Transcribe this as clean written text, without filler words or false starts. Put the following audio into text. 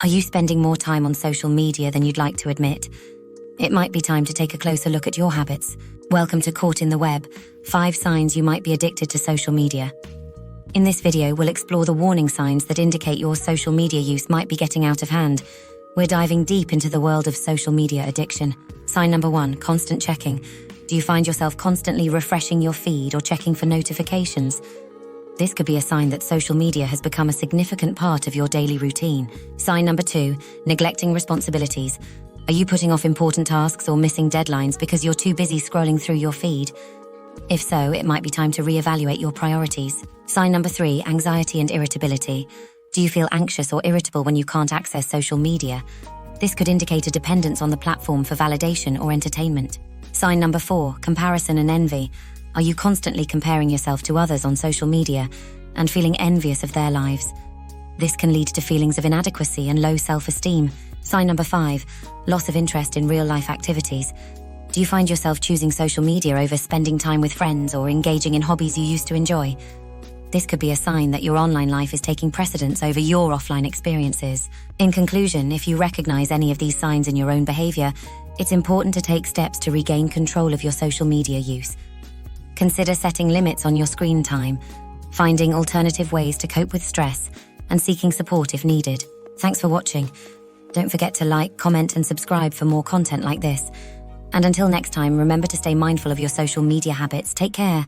Are you spending more time on social media than you'd like to admit? It might be time to take a closer look at your habits. Welcome to Caught in the Web, 5 signs you might be addicted to social media. In this video, we'll explore the warning signs that indicate your social media use might be getting out of hand. We're diving deep into the world of social media addiction. Sign number 1, constant checking. Do you find yourself constantly refreshing your feed or checking for notifications? This could be a sign that social media has become a significant part of your daily routine. Sign number 2, neglecting responsibilities. Are you putting off important tasks or missing deadlines because you're too busy scrolling through your feed? If so, it might be time to reevaluate your priorities. Sign number 3, anxiety and irritability. Do you feel anxious or irritable when you can't access social media? This could indicate a dependence on the platform for validation or entertainment. Sign number 4, comparison and envy. Are you constantly comparing yourself to others on social media and feeling envious of their lives? This can lead to feelings of inadequacy and low self-esteem. Sign number 5, loss of interest in real-life activities. Do you find yourself choosing social media over spending time with friends or engaging in hobbies you used to enjoy? This could be a sign that your online life is taking precedence over your offline experiences. In conclusion, if you recognize any of these signs in your own behavior, it's important to take steps to regain control of your social media use. Consider setting limits on your screen time, finding alternative ways to cope with stress, and seeking support if needed. Thanks for watching. Don't forget to like, comment, and subscribe for more content like this. And until next time, remember to stay mindful of your social media habits. Take care.